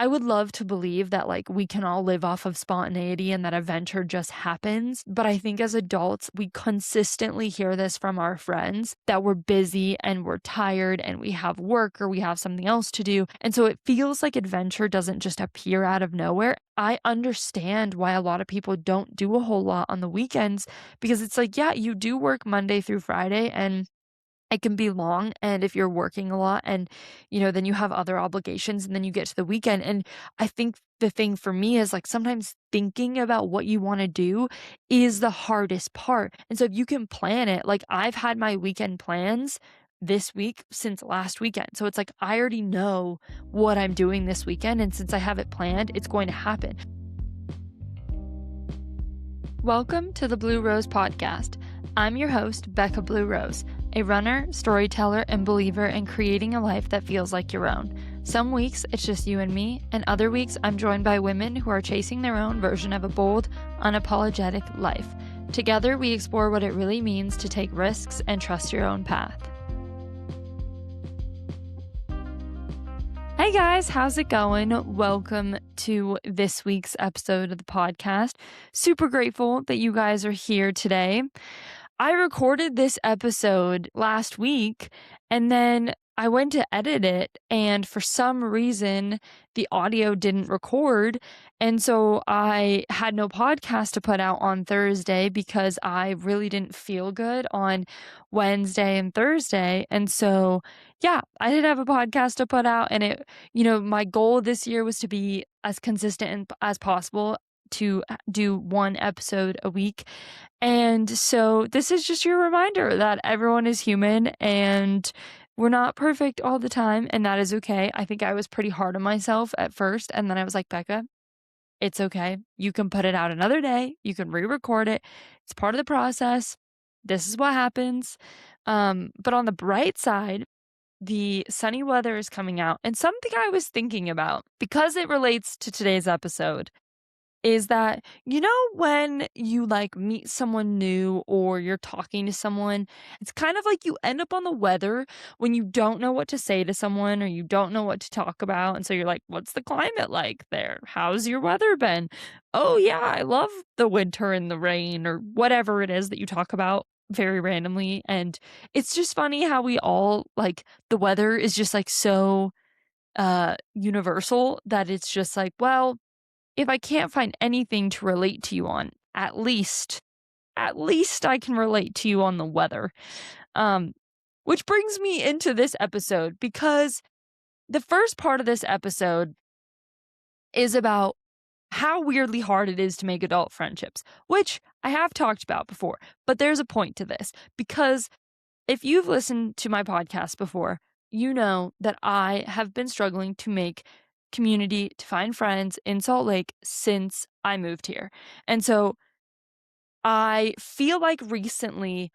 I would love to believe that, like, we can all live off of spontaneity and that adventure just happens, but I think as adults, we consistently hear this from our friends that we're busy and we're tired and we have work or we have something else to do, and so it feels like adventure doesn't just appear out of nowhere. I understand why a lot of people don't do a whole lot on the weekends because it's like, yeah, you do work Monday through Friday, and it can be long, and if you're working a lot and, then you have other obligations, and then you get to the weekend, and I think the thing for me is, like, sometimes thinking about what you wanna do is the hardest part, and so if you can plan it, like, I've had my weekend plans this week since last weekend, so it's like I already know what I'm doing this weekend, and since I have it planned, it's going to happen. Welcome to the Blue Rose Podcast. I'm your host, Becca Blue Rose, a runner, storyteller, and believer in creating a life that feels like your own. Some weeks it's just you and me, and other weeks I'm joined by women who are chasing their own version of a bold, unapologetic life. Together we explore what it really means to take risks and trust your own path. Hey guys, how's it going? Welcome to this week's episode of the podcast. Super grateful that you guys are here today. I recorded this episode last week and then I went to edit it, and for some reason the audio didn't record, and so I had no podcast to put out on Thursday because I really didn't feel good on Wednesday and Thursday. And so yeah, I didn't have a podcast to put out, and my goal this year was to be as consistent as possible to do one episode a week. And so this is just your reminder that everyone is human and we're not perfect all the time, and that is okay. I think I was pretty hard on myself at first, and then I was like, Becca, it's okay. You can put it out another day. You can re-record it. It's part of the process. This is what happens. But on the bright side, the sunny weather is coming out, and something I was thinking about because it relates to today's episode is that, when you like meet someone new or you're talking to someone, it's kind of like you end up on the weather when you don't know what to say to someone or you don't know what to talk about. And so you're like, what's the climate like there? How's your weather been? Oh, yeah, I love the winter and the rain, or whatever it is that you talk about very randomly. And it's just funny how we all like the weather is just like so universal that it's just like, well, if I can't find anything to relate to you on, at least I can relate to you on the weather. Um, which brings me into this episode because the first part of this episode is about how weirdly hard it is to make adult friendships, which I have talked about before, but there's a point to this because if you've listened to my podcast before, you know that I have been struggling to make community, to find friends in Salt Lake since I moved here. And so I feel like recently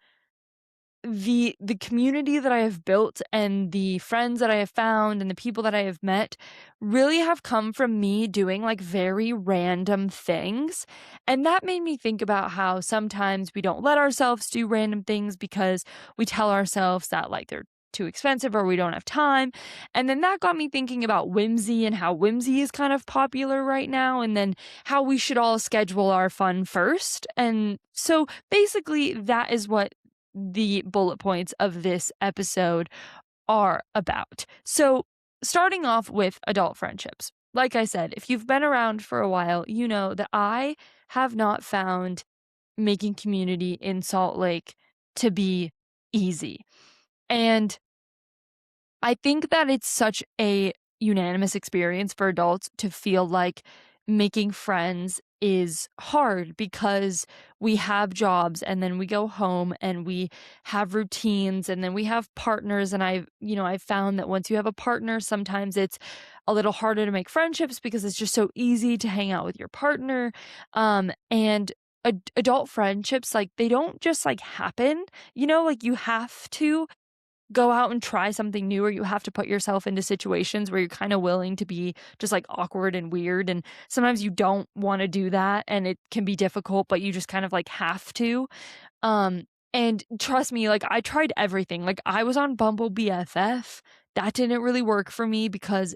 the community that I have built and the friends that I have found and the people that I have met really have come from me doing like very random things. And that made me think about how sometimes we don't let ourselves do random things because we tell ourselves that like they're too expensive or we don't have time. And then that got me thinking about whimsy and how whimsy is kind of popular right now, and then how we should all schedule our fun first. And so basically that is what the bullet points of this episode are about. So, starting off with adult friendships. Like I said, if you've been around for a while, you know that I have not found making community in Salt Lake to be easy. And I think that it's such a unanimous experience for adults to feel like making friends is hard because we have jobs and then we go home and we have routines and then we have partners. And I've found that once you have a partner, sometimes it's a little harder to make friendships because it's just so easy to hang out with your partner. And adult friendships, like they don't just like happen, like you have to go out and try something new, or you have to put yourself into situations where you're kind of willing to be just like awkward and weird, and sometimes you don't want to do that and it can be difficult, but you just kind of like have to. And trust me, like I tried everything. Like I was on Bumble BFF. That didn't really work for me because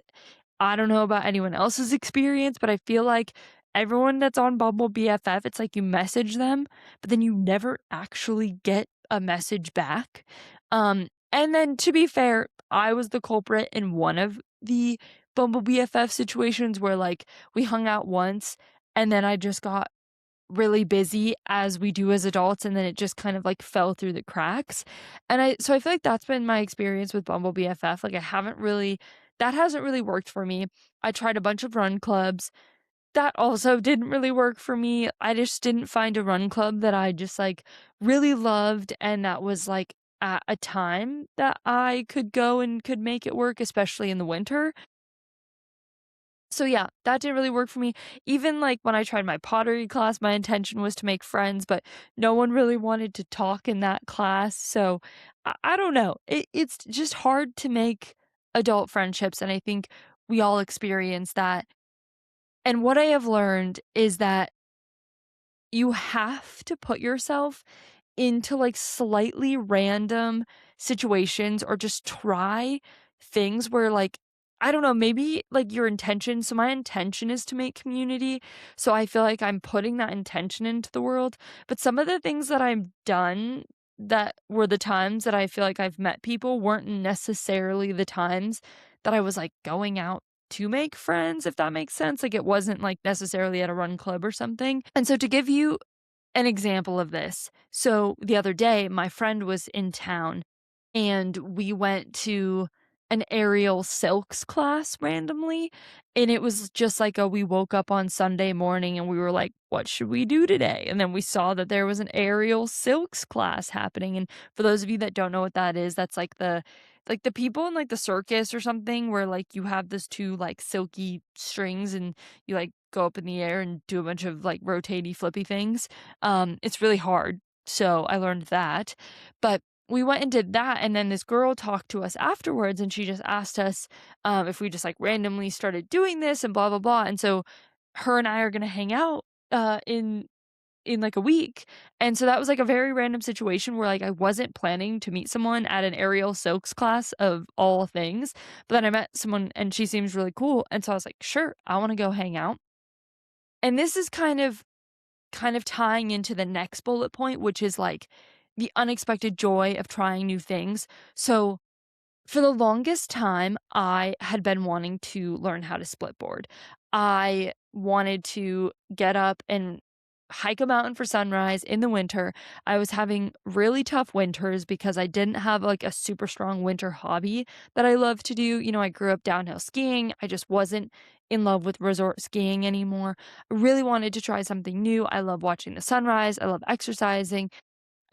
I don't know about anyone else's experience, but I feel like everyone that's on Bumble BFF, it's like you message them, but then you never actually get a message back. And then to be fair, I was the culprit in one of the Bumble BFF situations where like we hung out once and then I just got really busy as we do as adults, and then it just kind of, like, fell through the cracks, and I feel like that's been my experience with Bumble BFF, like, I haven't really that hasn't really worked for me. I tried a bunch of run clubs, that also didn't really work for me. I just didn't find a run club that I just, like, really loved and that was, like, at a time that I could go and could make it work, especially in the winter. So yeah, that didn't really work for me. Even like when I tried my pottery class, my intention was to make friends, but no one really wanted to talk in that class. So I don't know. It's just hard to make adult friendships. And I think we all experience that. And what I have learned is that you have to put yourself into, like, slightly random situations or just try things where, like, I don't know, maybe, like, your intention so my intention is to make community, so I feel like I'm putting that intention into the world, but some of the things that I've done that were the times that I feel like I've met people weren't necessarily the times that I was, like, going out to make friends, if that makes sense, like, it wasn't, like, necessarily at a run club or something, and so to give you an example of this. So the other day, my friend was in town and we went to an aerial silks class randomly. And it was just like we woke up on Sunday morning and we were like, what should we do today? And then we saw that there was an aerial silks class happening. And for those of you that don't know what that is, that's like the people in like the circus or something where like you have this two like silky strings and you like go up in the air and do a bunch of like rotaty flippy things. It's really hard. So I learned that. But we went and did that, and then this girl talked to us afterwards, and she just asked us, if we just, like, randomly started doing this and blah, blah, blah, and so her and I are gonna hang out, in, like, a week, and so that was, like, a very random situation where, like, I wasn't planning to meet someone at an aerial silks class of all things, but then I met someone, and she seems really cool, and so I was like, "Sure, I wanna go hang out." And this is kind of tying into the next bullet point, which is, like, the unexpected joy of trying new things. So, for the longest time, I had been wanting to learn how to splitboard. I wanted to get up and hike a mountain for sunrise in the winter. I was having really tough winters because I didn't have, like, a super strong winter hobby that I love to do. I grew up downhill skiing. I just wasn't in love with resort skiing anymore. I really wanted to try something new. I love watching the sunrise. I love exercising.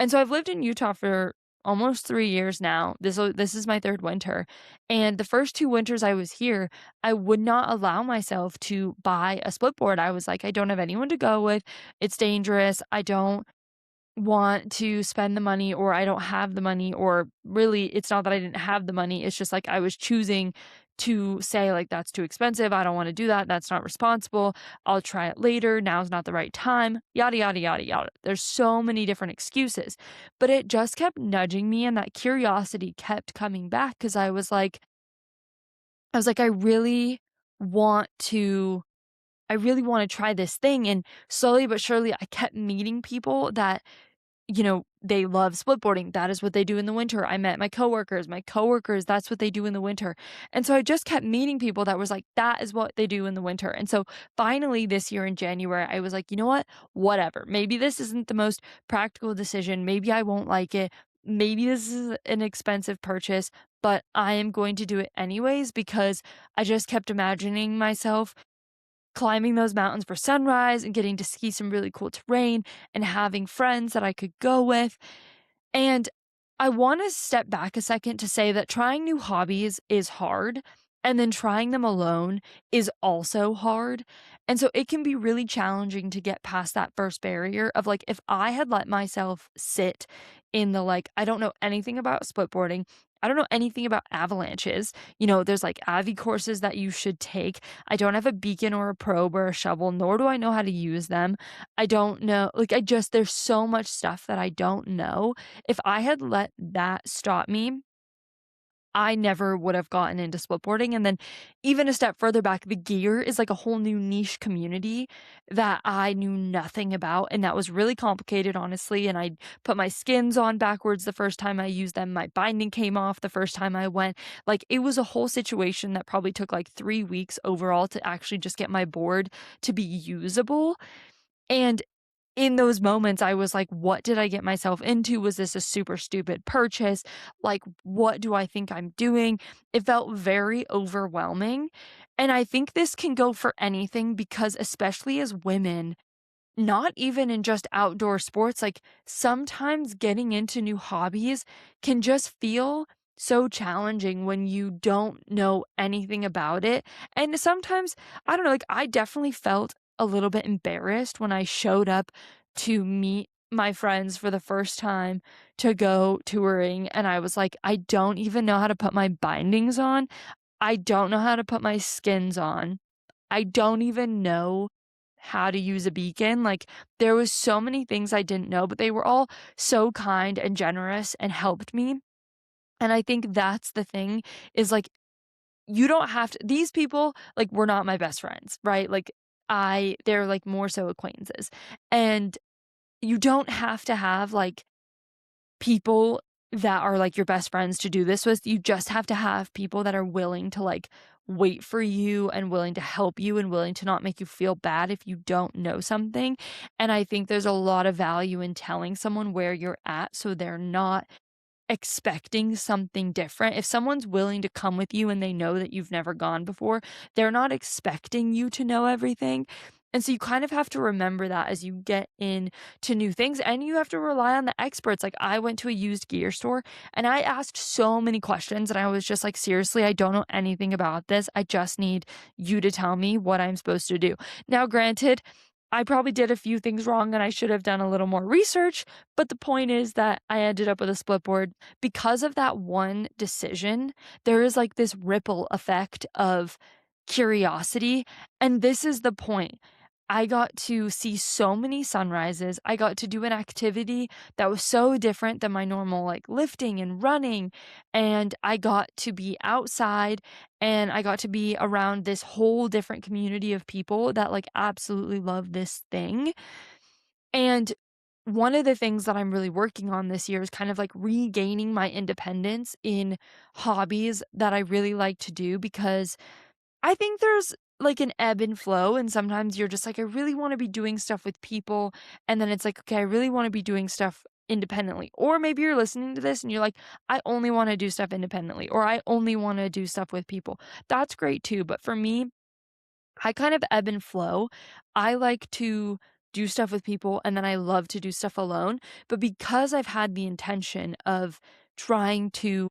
And so I've lived in Utah for almost 3 years now. This is my 3rd winter, and the first 2 winters I was here, I would not allow myself to buy a split board. I was like, "I don't have anyone to go with. It's dangerous. I don't want to spend the money or I don't have the money," or really it's not that I didn't have the money, it's just like I was choosing to say like that's too expensive, I don't want to do that, that's not responsible, I'll try it later, now's not the right time, yada yada yada yada. There's so many different excuses. But it just kept nudging me and that curiosity kept coming back cuz I was like want to I really want to try this thing and slowly but surely I kept meeting people that they love splitboarding. That is what they do in the winter. I met my coworkers. My coworkers, that's what they do in the winter. And so I just kept meeting people that was like, that is what they do in the winter. And so finally this year in January, I was like, you know what? Whatever. Maybe this isn't the most practical decision. Maybe I won't like it. Maybe this is an expensive purchase, but I am going to do it anyways because I just kept imagining myself climbing those mountains for sunrise and getting to ski some really cool terrain and having friends that I could go with. And I want to step back a second to say that trying new hobbies is hard. And then trying them alone is also hard. And so it can be really challenging to get past that first barrier of like, if I had let myself sit in the like, I don't know anything about splitboarding. I don't know anything about avalanches. There's like Avi courses that you should take. I don't have a beacon or a probe or a shovel, nor do I know how to use them. I don't know. Like, there's so much stuff that I don't know. If I had let that stop me, I never would have gotten into splitboarding, and then even a step further back, the gear is like a whole new niche community that I knew nothing about, and that was really complicated, honestly, and I put my skins on backwards the first time I used them, my binding came off the first time I went, like, it was a whole situation that probably took, like, 3 weeks overall to actually just get my board to be usable, and in those moments, I was like, "What did I get myself into? Was this a super stupid purchase? Like, what do I think I'm doing?" It felt very overwhelming, and I think this can go for anything because especially as women, not even in just outdoor sports, like, sometimes getting into new hobbies can just feel so challenging when you don't know anything about it, and sometimes, I don't know, like, I definitely felt a little bit embarrassed when I showed up to meet my friends for the first time to go touring, and I was like, "I don't even know how to put my bindings on. I don't know how to put my skins on. I don't even know how to use a beacon." Like, there was so many things I didn't know, but they were all so kind and generous and helped me, and I think that's the thing is, like, you don't have to these people, like, were not my best friends, right? Like, they're, like, more so acquaintances, and you don't have to have, like, people that are, like, your best friends to do this with, you just have to have people that are willing to, like, wait for you and willing to help you and willing to not make you feel bad if you don't know something, and I think there's a lot of value in telling someone where you're at so they're not expecting something different. If someone's willing to come with you and they know that you've never gone before, they're not expecting you to know everything. And so you kind of have to remember that as you get into new things and you have to rely on the experts. Like I went to a used gear store and I asked so many questions and I was just like, seriously, I don't know anything about this. I just need you to tell me what I'm supposed to do. Now, granted, I probably did a few things wrong and I should have done a little more research, but the point is that I ended up with a split board because of that one decision. There is like this ripple effect of curiosity. And this is the point. I got to see so many sunrises. I got to do an activity that was so different than my normal, like lifting and running. And I got to be outside and I got to be around this whole different community of people that like absolutely love this thing. And one of the things that I'm really working on this year is kind of like regaining my independence in hobbies that I really like to do because I think there's like an ebb and flow, and sometimes you're just like, I really want to be doing stuff with people. And then it's like, okay, I really want to be doing stuff independently. Or maybe you're listening to this and you're like, I only want to do stuff independently, or I only want to do stuff with people. That's great too. But for me, I kind of ebb and flow. I like to do stuff with people and then I love to do stuff alone. But because I've had the intention of trying to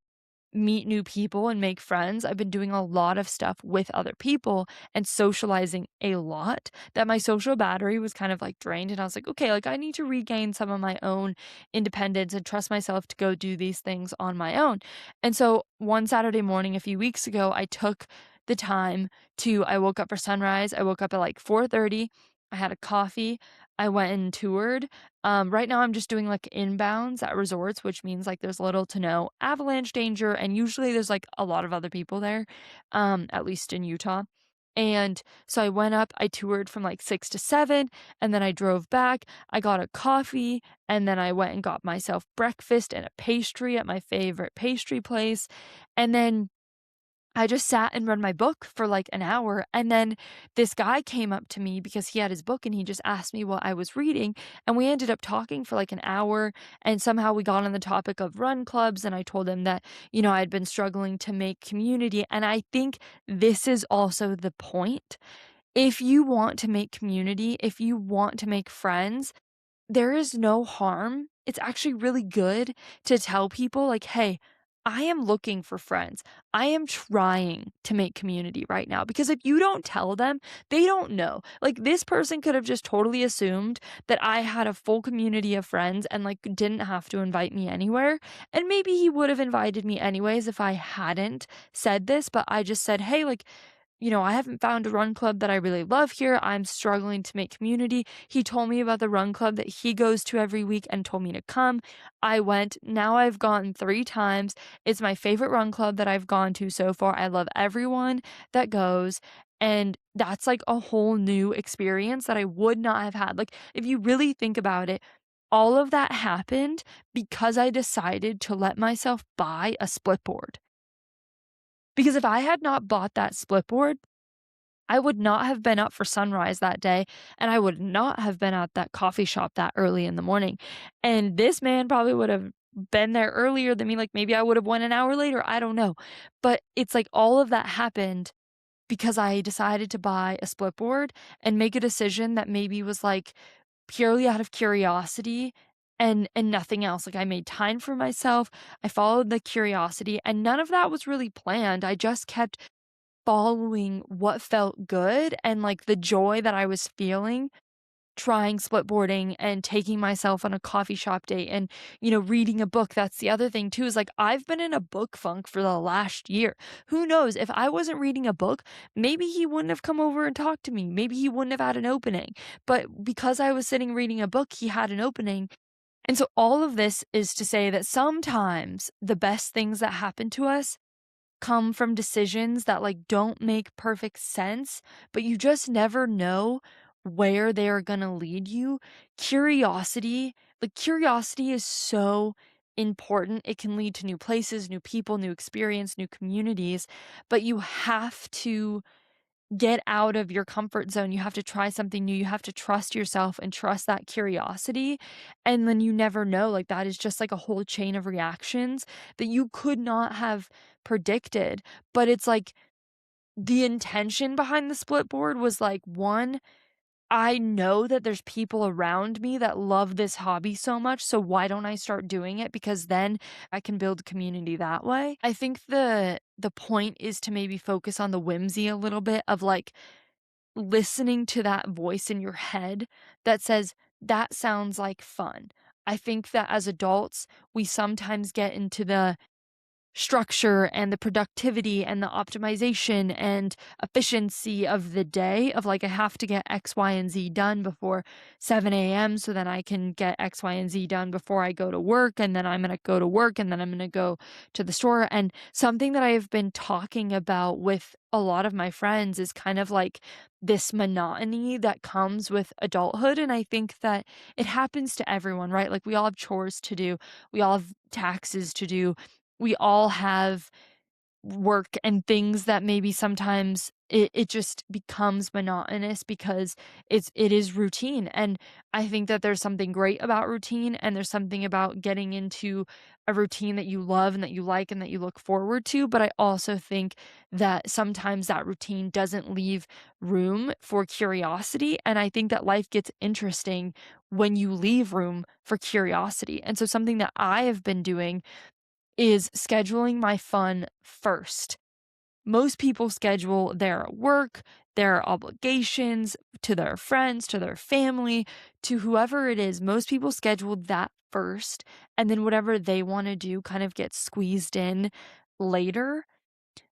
meet new people and make friends, I've been doing a lot of stuff with other people and socializing a lot that my social battery was kind of like drained. And I was like, okay, like I need to regain some of my own independence and trust myself to go do these things on my own. And so one Saturday morning a few weeks ago, I took the time I woke up for sunrise. I woke up at like 4:30. I had a coffee. I went and toured. Right now I'm just doing like inbounds at resorts, which means like there's little to no avalanche danger, and usually there's like a lot of other people there, at least in Utah. And so I went up, I toured from like 6 to 7, and then I drove back. I got a coffee, and then I went and got myself breakfast and a pastry at my favorite pastry place. And then I just sat and read my book for like an hour, and then this guy came up to me because he had his book and he just asked me what I was reading, and we ended up talking for like an hour, and somehow we got on the topic of run clubs, and I told him that, I'd been struggling to make community, and I think this is also the point. If you want to make community, if you want to make friends, there is no harm. It's actually really good to tell people, like, hey, I am looking for friends. I am trying to make community right now. Because if you don't tell them, they don't know. Like, this person could have just totally assumed that I had a full community of friends and, like, didn't have to invite me anywhere. And maybe he would have invited me anyways if I hadn't said this. But I just said, hey, like, I haven't found a run club that I really love here. I'm struggling to make community. He told me about the run club that he goes to every week and told me to come. I went. Now I've gone 3 times. It's my favorite run club that I've gone to so far. I love everyone that goes, and that's like a whole new experience that I would not have had. Like, if you really think about it, all of that happened because I decided to let myself buy a split board. Because if I had not bought that split board, I would not have been up for sunrise that day, and I would not have been at that coffee shop that early in the morning. And this man probably would have been there earlier than me, like, maybe I would have went an hour later, I don't know. But it's like all of that happened because I decided to buy a split board and make a decision that maybe was, like, purely out of curiosity and nothing else. Like, I made time for myself, I followed the curiosity, and none of that was really planned. I just kept following what felt good and, like, the joy that I was feeling trying splitboarding and taking myself on a coffee shop date and, reading a book. That's the other thing too, is, like, I've been in a book funk for the last year. Who knows? If I wasn't reading a book, maybe he wouldn't have come over and talked to me. Maybe he wouldn't have had an opening. But because I was sitting reading a book, he had an opening. And so all of this is to say that sometimes the best things that happen to us come from decisions that, like, don't make perfect sense, but you just never know where they're gonna lead you. Curiosity is so important. It can lead to new places, new people, new experience, new communities, but you have to get out of your comfort zone. You have to try something new. You have to trust yourself and trust that curiosity. And then you never know, like, that is just like a whole chain of reactions that you could not have predicted. But it's like the intention behind the split board was like, one, I know that there's people around me that love this hobby so much, so why don't I start doing it? Because then I can build community that way. I think the point is to maybe focus on the whimsy a little bit of, like, listening to that voice in your head that says, "That sounds like fun." I think that as adults, we sometimes get into the structure and the productivity and the optimization and efficiency of the day of, like, I have to get X, Y, and Z done before 7 a.m. so then I can get X, Y, and Z done before I go to work, and then I'm gonna go to work, and then I'm gonna go to the store. And something that I have been talking about with a lot of my friends is kind of like this monotony that comes with adulthood. And I think that it happens to everyone, right? Like, we all have chores to do, we all have taxes to do, we all have work and things that maybe sometimes it just becomes monotonous because it is routine. And I think that there's something great about routine, and there's something about getting into a routine that you love and that you like and that you look forward to. But I also think that sometimes that routine doesn't leave room for curiosity, and I think that life gets interesting when you leave room for curiosity. And so something that I have been doing is scheduling my fun first. Most people schedule their work, their obligations to their friends, to their family, to whoever it is. Most people schedule that first, and then whatever they want to do kind of gets squeezed in later.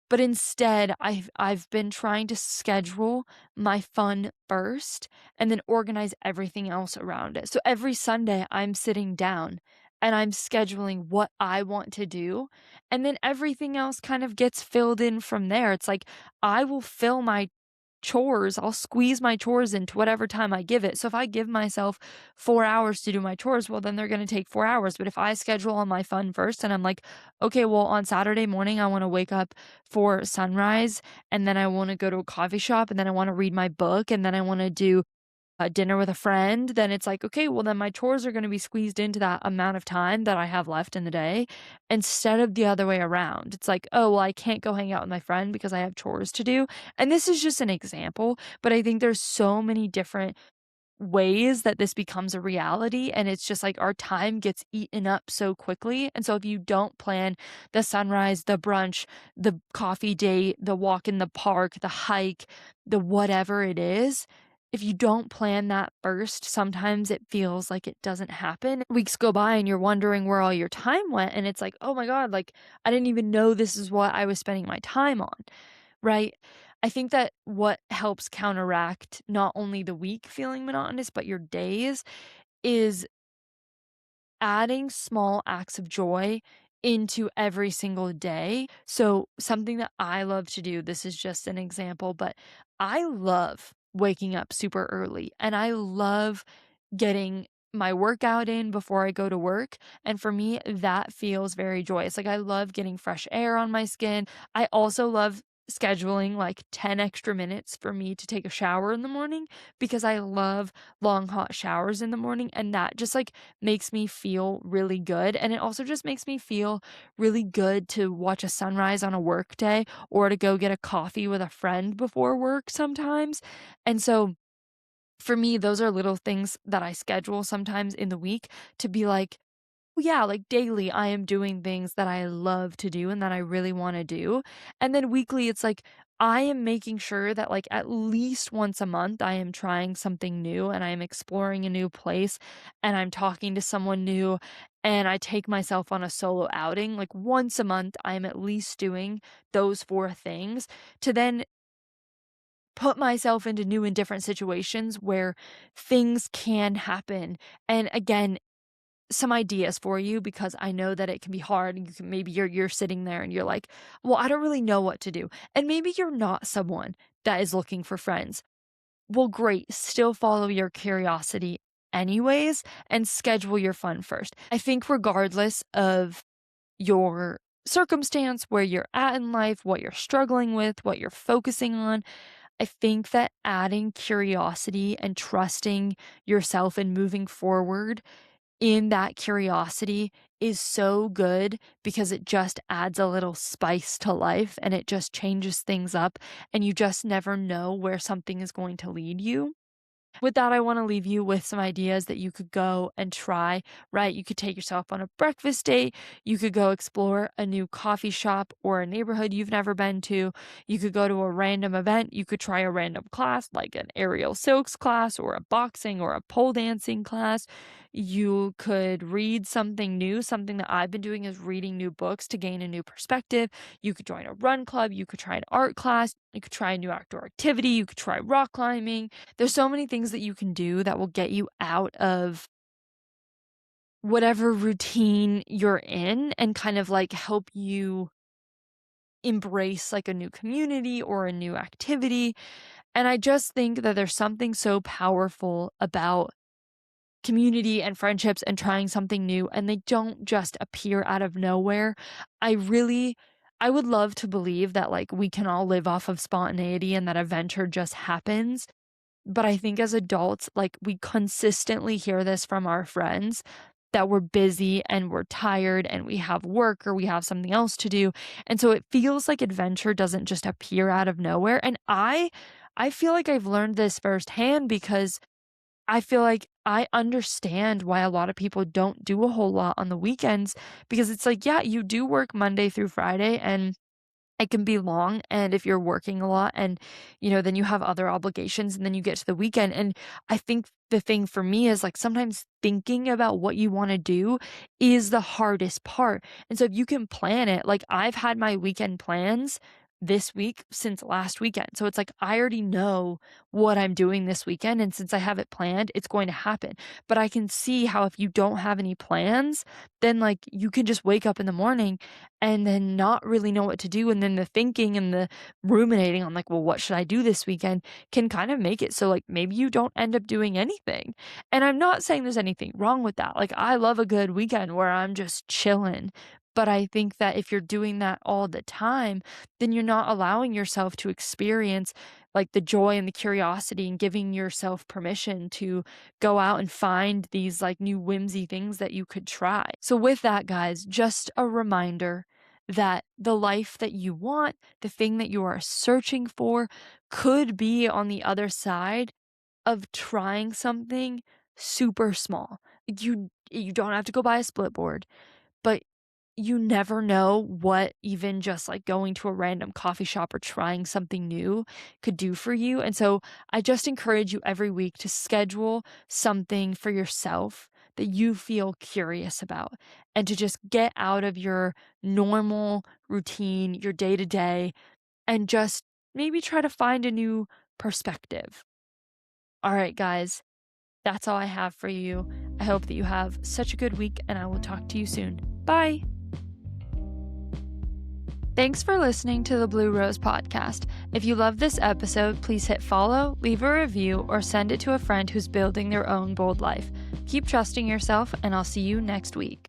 But instead, I've been trying to schedule my fun first and then organize everything else around it. So every Sunday, I'm sitting down and I'm scheduling what I want to do, and then everything else kind of gets filled in from there. It's like I will fill my chores, I'll squeeze my chores into whatever time I give it. So if I give myself 4 hours to do my chores, well, then they're gonna take 4 hours. But if I schedule all my fun first and I'm like, "Okay, well, on Saturday morning, I wanna wake up for sunrise, and then I wanna go to a coffee shop, and then I wanna read my book, and then I wanna do dinner with a friend," then it's like, okay, well, then my chores are going to be squeezed into that amount of time that I have left in the day instead of the other way around. It's like, oh, well, I can't go hang out with my friend because I have chores to do. And this is just an example, but I think there's so many different ways that this becomes a reality, and it's just like our time gets eaten up so quickly. And so if you don't plan the sunrise, the brunch, the coffee date, the walk in the park, the hike, the whatever it is, if you don't plan that first, sometimes it feels like it doesn't happen. Weeks go by and you're wondering where all your time went, and it's like, oh my god, like, I didn't even know this is what I was spending my time on, right? I think that what helps counteract not only the week feeling monotonous, but your days is adding small acts of joy into every single day. So, something that I love to do, this is just an example, but I love waking up super early and I love getting my workout in before I go to work. And for me, that feels very joyous. Like, I love getting fresh air on my skin. I also love scheduling like 10 extra minutes for me to take a shower in the morning because I love long hot showers in the morning, and that just like makes me feel really good. And it also just makes me feel really good to watch a sunrise on a work day or to go get a coffee with a friend before work sometimes. And so for me, those are little things that I schedule sometimes in the week to be like, well, yeah, like daily, I am doing things that I love to do and that I really want to do. And then weekly, it's like I am making sure that, like, at least once a month, I am trying something new and I am exploring a new place and I'm talking to someone new and I take myself on a solo outing. Like, once a month, I am at least doing those four things to then put myself into new and different situations where things can happen. And again, some ideas for you because I know that it can be hard and you can maybe you're sitting there and you're like, "Well, I don't really know what to do." And maybe you're not someone that is looking for friends. Well, great. Still follow your curiosity anyways and schedule your fun first. I think regardless of your circumstance, where you're at in life, what you're struggling with, what you're focusing on, I think that adding curiosity and trusting yourself and moving forward in that curiosity is so good because it just adds a little spice to life and it just changes things up and you just never know where something is going to lead you. With that, I want to leave you with some ideas that you could go and try, right? You could take yourself on a breakfast date. You could go explore a new coffee shop or a neighborhood you've never been to. You could go to a random event. You could try a random class like an aerial silks class or a boxing or a pole dancing class. You could read something new. Something that I've been doing is reading new books to gain a new perspective. You could join a run club. You could try an art class. You could try a new outdoor activity. You could try rock climbing. There's so many things that you can do that will get you out of whatever routine you're in and kind of like help you embrace like a new community or a new activity. And I just think that there's something so powerful about community and friendships and trying something new, and they don't just appear out of nowhere. I would love to believe that like we can all live off of spontaneity and that adventure just happens. But I think as adults, like, we consistently hear this from our friends that we're busy and we're tired and we have work or we have something else to do. And so it feels like adventure doesn't just appear out of nowhere. And I feel like I've learned this firsthand because I feel like I understand why a lot of people don't do a whole lot on the weekends because it's like, yeah, you do work Monday through Friday and it can be long, and if you're working a lot and, then you have other obligations, and then you get to the weekend, and I think the thing for me is, like, sometimes thinking about what you wanna do is the hardest part, and so if you can plan it like, I've had my weekend plans this week since last weekend, so it's like, I already know what I'm doing this weekend, and since I have it planned, it's going to happen, but I can see how if you don't have any plans, then, like, you can just wake up in the morning and then not really know what to do. And then the thinking and the ruminating on like, well, what should I do this weekend can kind of make it so like maybe you don't end up doing anything. And I'm not saying there's anything wrong with that. Like, I love a good weekend where I'm just chilling. But I think that if you're doing that all the time, then you're not allowing yourself to experience like the joy and the curiosity and giving yourself permission to go out and find these like new whimsy things that you could try. So, with that, guys, just a reminder that the life that you want, the thing that you are searching for, could be on the other side of trying something super small. You don't have to go buy a split board, but you never know what even just like going to a random coffee shop or trying something new could do for you. And so I just encourage you every week to schedule something for yourself that you feel curious about and to just get out of your normal routine, your day to day, and just maybe try to find a new perspective. All right, guys, that's all I have for you. I hope that you have such a good week, and I will talk to you soon. Bye. Thanks for listening to the Blue Rose Podcast. If you love this episode, please hit follow, leave a review, or send it to a friend who's building their own bold life. Keep trusting yourself, and I'll see you next week.